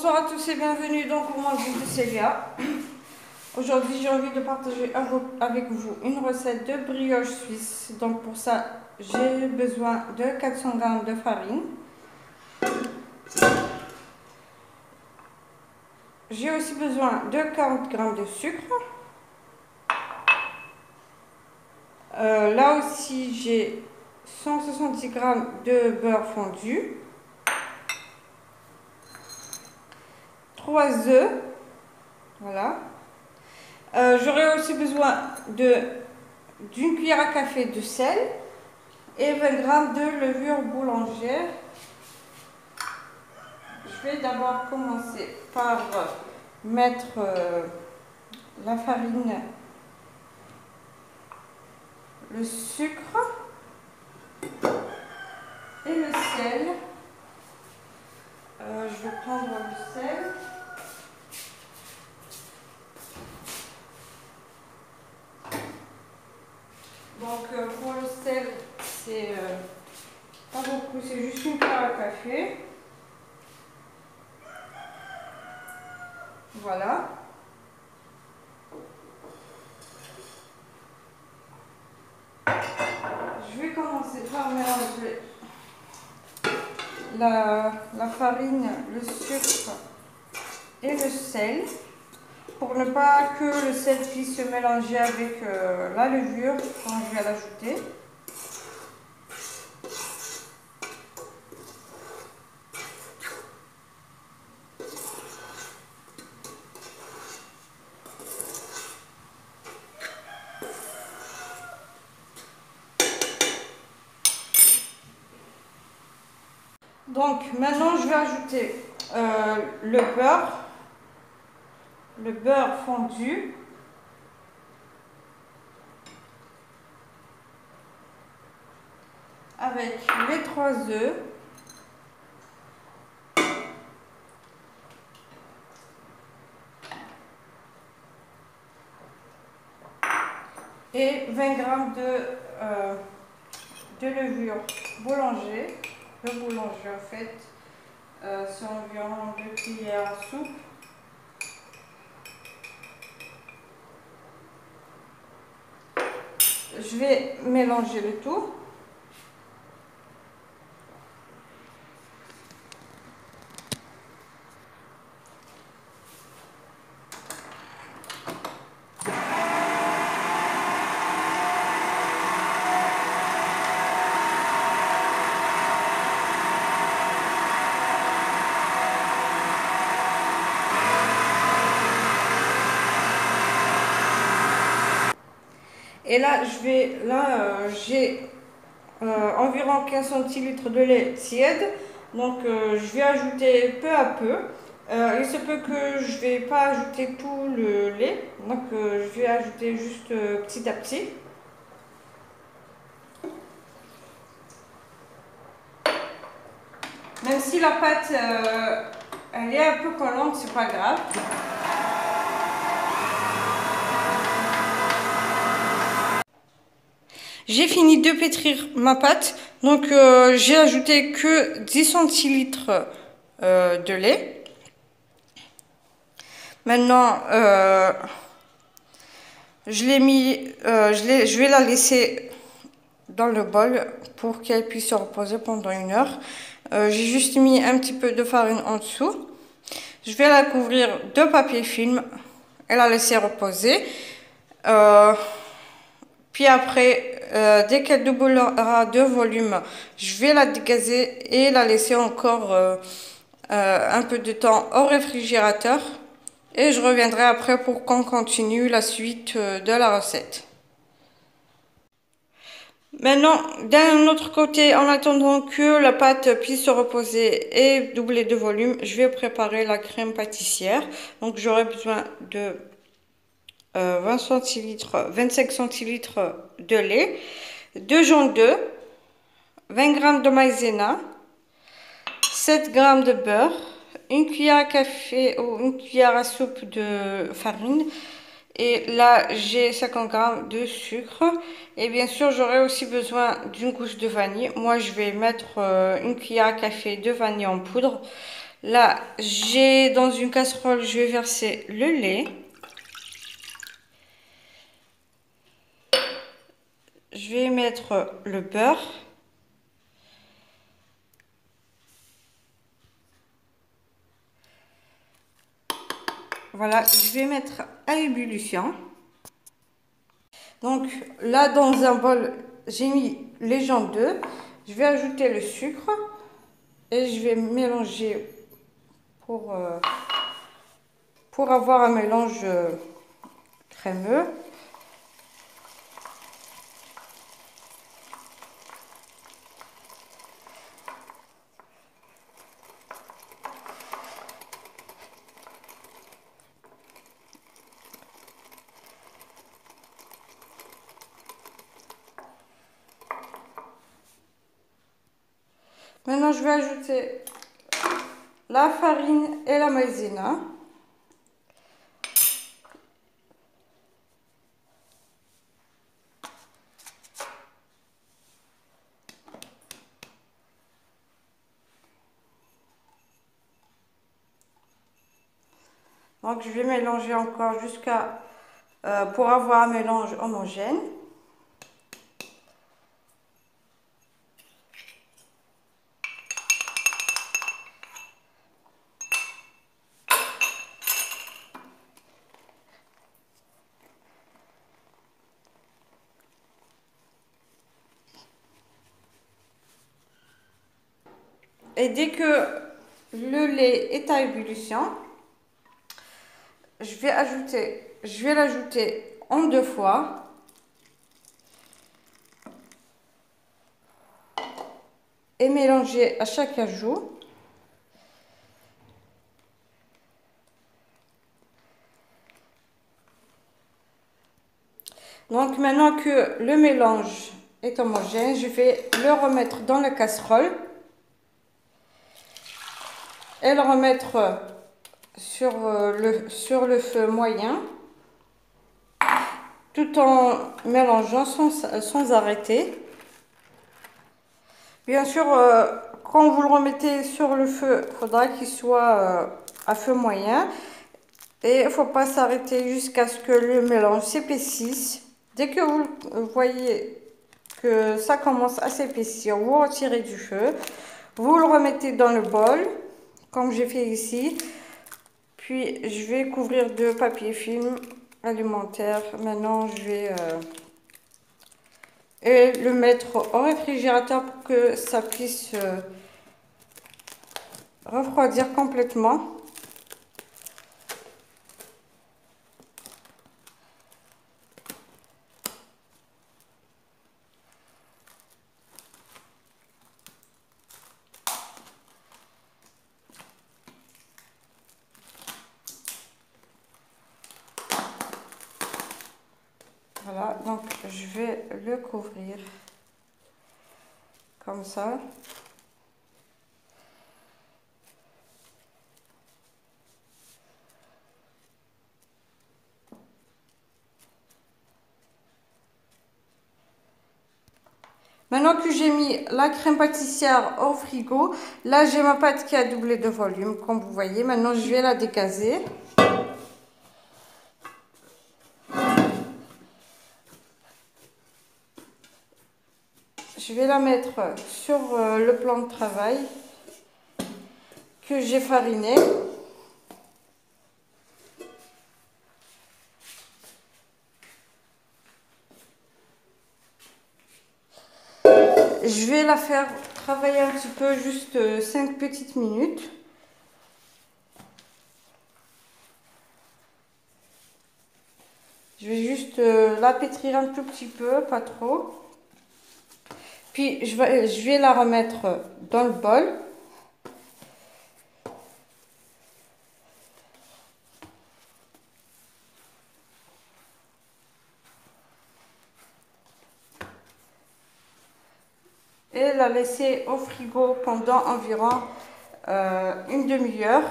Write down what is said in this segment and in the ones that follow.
Bonjour à tous et bienvenue dans Gourmand de Célia. Aujourd'hui, j'ai envie de partager avec vous une recette de brioche suisse. Donc pour ça, j'ai besoin de 400 g de farine. J'ai aussi besoin de 40 g de sucre. Là aussi, j'ai 170 g de beurre fondu. 3 œufs. Voilà. J'aurai aussi besoin d'une cuillère à café de sel et 20 g de levure boulangère. Je vais d'abord commencer par mettre la farine, le sucre et le sel. Je vais prendre le sel. Donc pour le sel, c'est pas beaucoup, c'est juste une cuillère à café. Voilà. Je vais commencer par mélanger la farine, le sucre et le sel pour ne pas que le sel puisse se mélanger avec la levure quand je vais l'ajouter. Donc maintenant je vais ajouter le beurre fondu, avec les 3 œufs, et 20 g de levure boulanger. Le boulanger en fait, c'est environ 2 cuillères à soupe. Je vais mélanger le tout. Et là, j'ai environ 15 centilitres de lait tiède. Donc, je vais ajouter peu à peu. Il se peut que je ne vais pas ajouter tout le lait. Donc, je vais ajouter juste petit à petit. Même si la pâte, elle est un peu collante, c'est pas grave. J'ai fini de pétrir ma pâte, donc j'ai ajouté que 10 centilitres de lait. Maintenant, je vais la laisser dans le bol pour qu'elle puisse se reposer pendant 1 heure. J'ai juste mis un petit peu de farine en dessous. Je vais la couvrir de papier film et la laisser reposer. Puis après, dès qu'elle doublera de volume, je vais la dégazer et la laisser encore un peu de temps au réfrigérateur. Et je reviendrai après pour qu'on continue la suite de la recette. Maintenant, d'un autre côté, en attendant que la pâte puisse se reposer et doubler de volume, je vais préparer la crème pâtissière. Donc j'aurai besoin de 25 centilitres de lait, 2 jaune d'œuf, 20 g de maïzena, 7 g de beurre, une cuillère à café ou une cuillère à soupe de farine. Et là, j'ai 50 g de sucre. Et bien sûr, j'aurai aussi besoin d'une gousse de vanille. Moi, je vais mettre une cuillère à café de vanille en poudre. Là, j'ai dans une casserole, je vais verser le lait. Je vais mettre le beurre. Voilà, je vais mettre à ébullition. Donc là, dans un bol, j'ai mis les jaunes d'œufs. Je vais ajouter le sucre et je vais mélanger pour avoir un mélange crémeux. Maintenant, je vais ajouter la farine et la maïzena. Donc, je vais mélanger encore jusqu'à pour avoir un mélange homogène. Et dès que le lait est à ébullition, je vais l'ajouter en 2 fois. Et mélanger à chaque ajout. Donc maintenant que le mélange est homogène, je vais le remettre dans la casserole et le remettre sur le feu moyen tout en mélangeant sans arrêter. Bien sûr, quand vous le remettez sur le feu, il faudra qu'il soit à feu moyen. Et il ne faut pas s'arrêter jusqu'à ce que le mélange s'épaississe. Dès que vous voyez que ça commence à s'épaissir, vous retirez du feu. Vous le remettez dans le bol, comme j'ai fait ici. Puis, je vais couvrir de papier film alimentaire. Maintenant, je vais et le mettre au réfrigérateur pour que ça puisse refroidir complètement. Voilà, donc je vais le couvrir comme ça. Maintenant que j'ai mis la crème pâtissière au frigo, là j'ai ma pâte qui a doublé de volume, comme vous voyez. Maintenant je vais la décaser. Je vais la mettre sur le plan de travail que j'ai fariné. Je vais la faire travailler un petit peu, juste 5 petites minutes. Je vais juste la pétrir un tout petit peu, pas trop. Puis je vais la remettre dans le bol. Et la laisser au frigo pendant environ une demi-heure.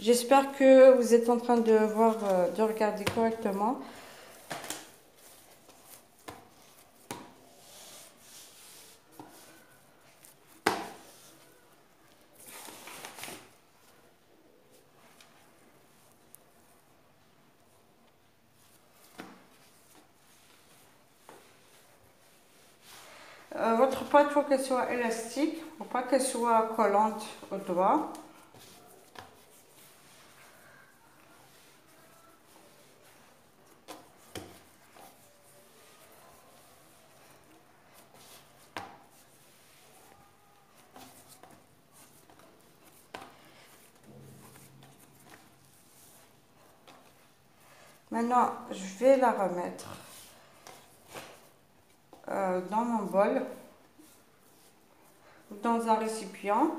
J'espère que vous êtes en train de voir, de regarder correctement. Votre pâte, il faut qu'elle soit élastique, il ne faut pas qu'elle soit collante au doigt. Maintenant, je vais la remettre dans mon bol ou dans un récipient.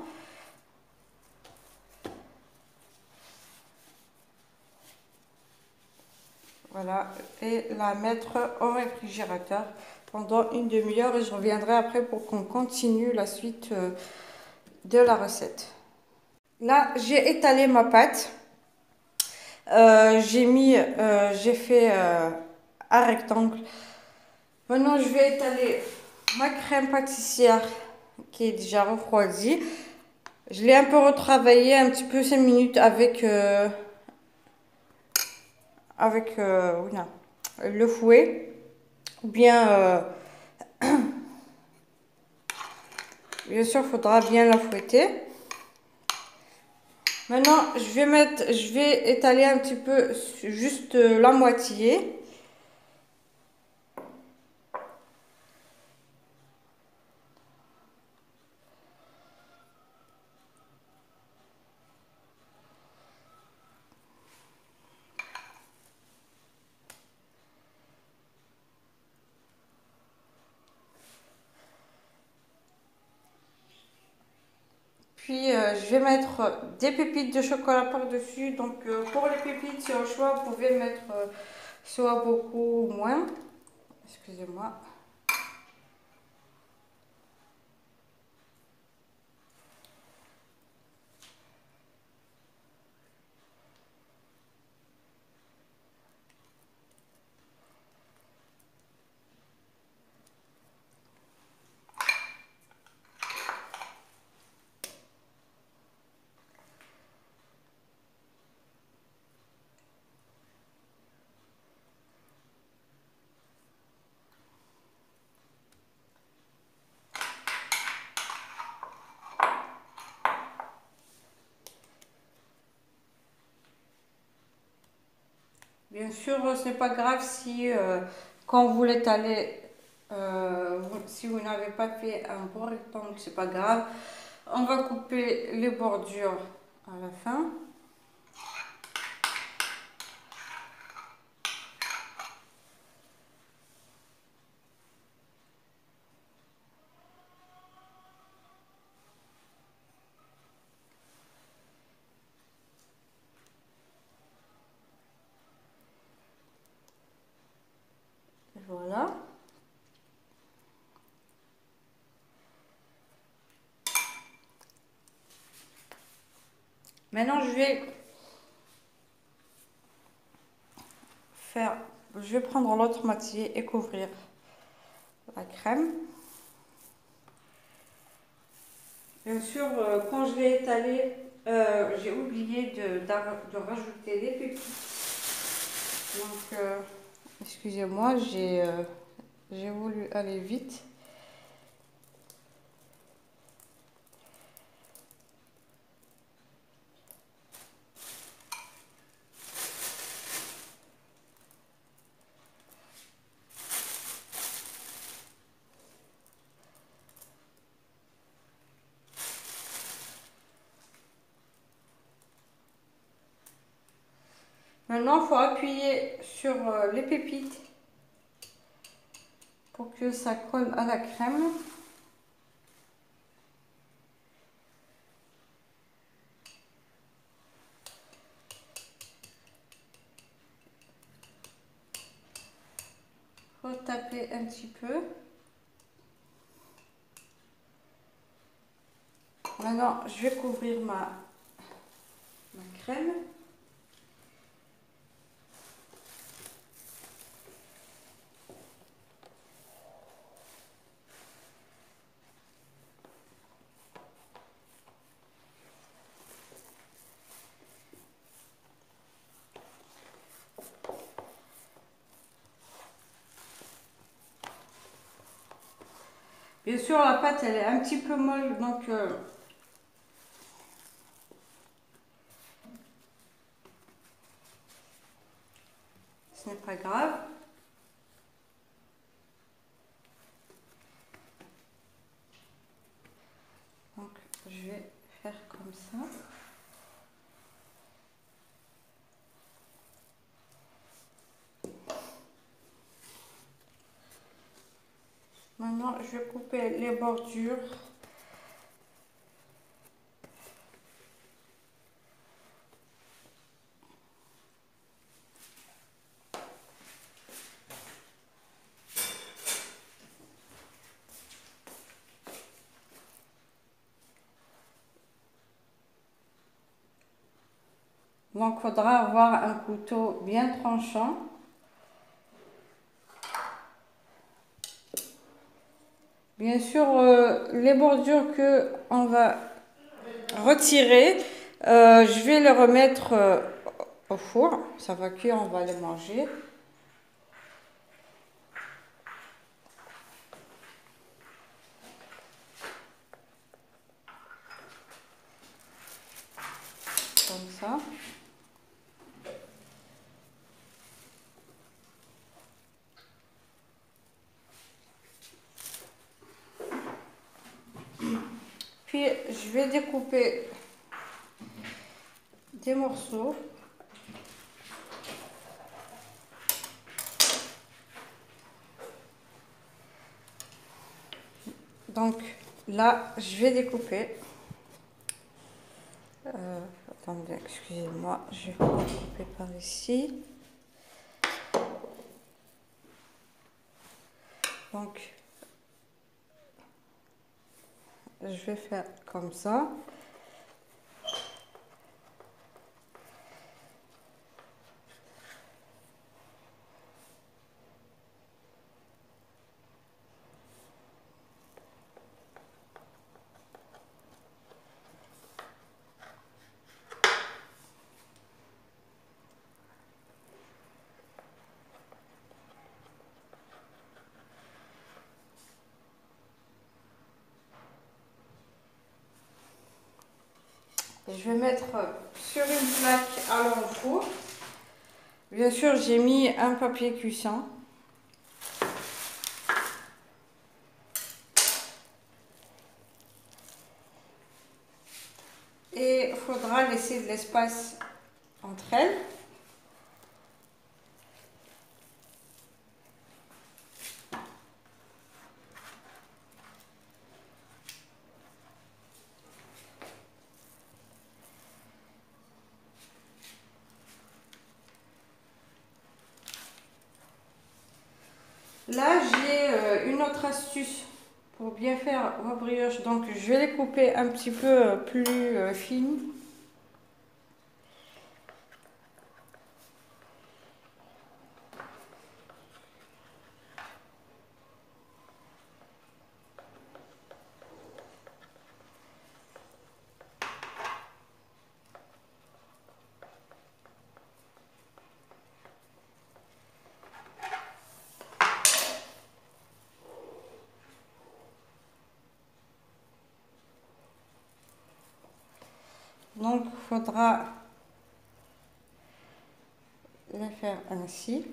Voilà, et la mettre au réfrigérateur pendant une demi-heure et je reviendrai après pour qu'on continue la suite de la recette. Là, j'ai étalé ma pâte. J'ai fait un rectangle. Maintenant, je vais étaler ma crème pâtissière qui est déjà refroidie. Je l'ai un peu retravaillée, un petit peu 5 minutes avec oui, le fouet. Ou bien, bien sûr, il faudra bien la fouetter. Maintenant, je vais étaler un petit peu, juste la moitié. Puis, je vais mettre des pépites de chocolat par-dessus. Donc, pour les pépites, c'est un choix. Vous pouvez mettre soit beaucoup ou moins. Excusez-moi. Bien sûr, ce n'est pas grave si quand vous l'étalez, si vous n'avez pas fait un bon rectangle, c'est pas grave. On va couper les bordures à la fin. Voilà. Maintenant, je vais prendre l'autre moitié et couvrir la crème. Bien sûr, quand je l'ai étalé, j'ai oublié de rajouter les pépites. Donc, excusez-moi, j'ai voulu aller vite. Maintenant, il faut appuyer sur les pépites pour que ça colle à la crème. Il faut taper un petit peu. Maintenant, je vais couvrir ma ma crème. Bien sûr, la pâte, elle est un petit peu molle, donc ce n'est pas grave. Donc, je vais faire comme ça. Maintenant, je vais couper les bordures. Donc, il faudra avoir un couteau bien tranchant. Bien sûr, les bordures que on va retirer, je vais les remettre au four. Ça va cuire, on va les manger. Comme ça. Puis, je vais découper des morceaux. Donc, là, je vais découper. Attendez, excusez-moi, je vais couper par ici. Donc, je vais faire comme ça. Je vais mettre sur une plaque à l'enfour. Bien sûr, j'ai mis un papier cuisson. Et il faudra laisser de l'espace entre elles. Là, j'ai une autre astuce pour bien faire vos brioches. Donc, je vais les couper un petit peu plus fines. Donc, il faudra les faire ainsi.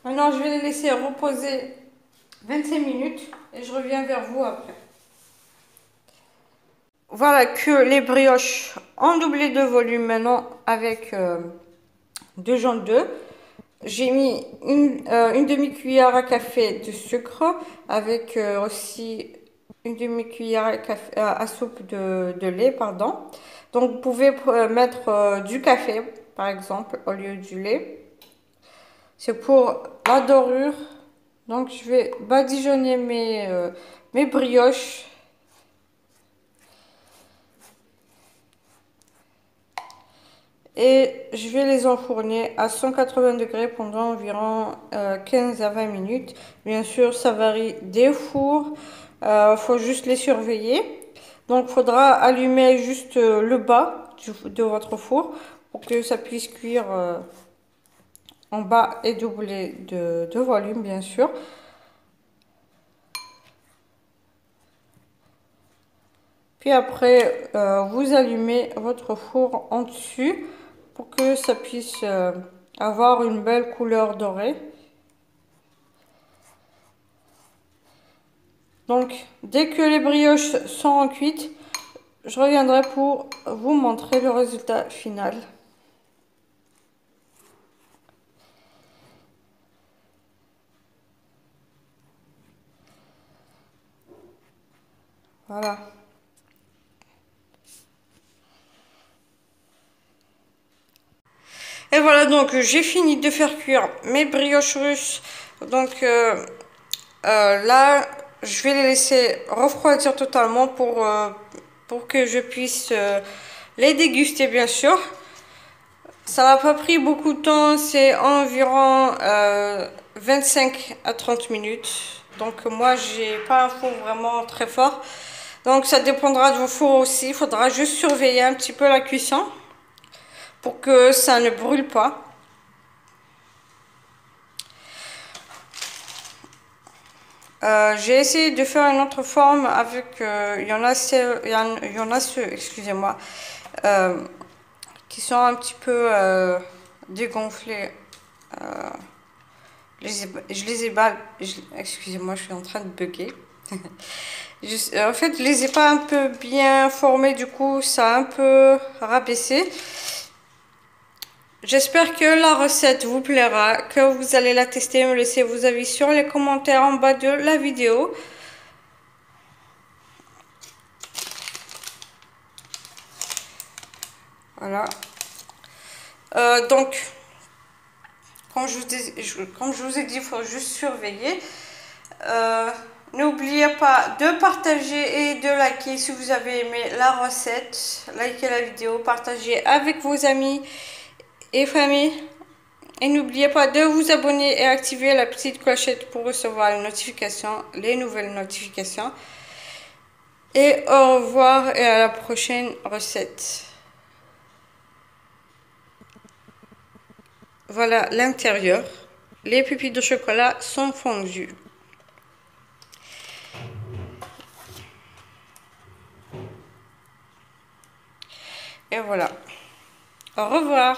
Maintenant, je vais les laisser reposer 25 minutes et je reviens vers vous après. voilà que les brioches ont doublé de volume maintenant avec 2 jaune d'œuf. J'ai mis une demi-cuillère à café de sucre avec aussi une demi-cuillère à soupe de lait, pardon. Donc vous pouvez mettre du café, par exemple, au lieu du lait. C'est pour la dorure. Donc je vais badigeonner mes brioches. Et je vais les enfourner à 180 degrés pendant environ 15 à 20 minutes. Bien sûr, ça varie des fours. Faut juste les surveiller. Donc, il faudra allumer juste le bas de votre four pour que ça puisse cuire en bas et doubler de volume, bien sûr. Puis après, vous allumez votre four en dessus pour que ça puisse avoir une belle couleur dorée. Donc, dès que les brioches sont cuites, je reviendrai pour vous montrer le résultat final. Voilà. Et voilà, donc j'ai fini de faire cuire mes brioches russes. Donc là, je vais les laisser refroidir totalement pour que je puisse les déguster, bien sûr. Ça n'a pas pris beaucoup de temps, c'est environ 25 à 30 minutes. Donc moi, j'ai pas un four vraiment très fort. Donc ça dépendra de vos fours aussi. Il faudra juste surveiller un petit peu la cuisson pour que ça ne brûle pas. J'ai essayé de faire une autre forme avec, il y en a ceux, excusez-moi, qui sont un petit peu dégonflés. Je les ai pas, excusez-moi, je suis en train de bugger. En fait, je les ai pas un peu bien formés, du coup, ça a un peu rabaissé. J'espère que la recette vous plaira, que vous allez la tester, me laisser vos avis sur les commentaires en bas de la vidéo. Voilà. Donc, comme je vous ai dit, il faut juste surveiller. N'oubliez pas de partager et de liker si vous avez aimé la recette. Likez la vidéo, partagez avec vos amis et famille. Et n'oubliez pas de vous abonner et activer la petite clochette pour recevoir les nouvelles notifications. Et au revoir et à la prochaine recette. Voilà l'intérieur. Les pépites de chocolat sont fondues. Et voilà. Au revoir.